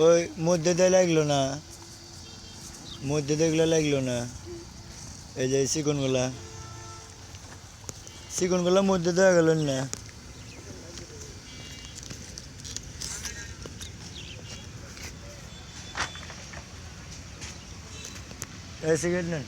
ওই মধ্যে দিয়ে লাগলো না, মধ্যে দেখলে লাগলো না। এই যে চিকনগুলা মধ্যে দেওয়া গেল না। এই সিগারেট নেন।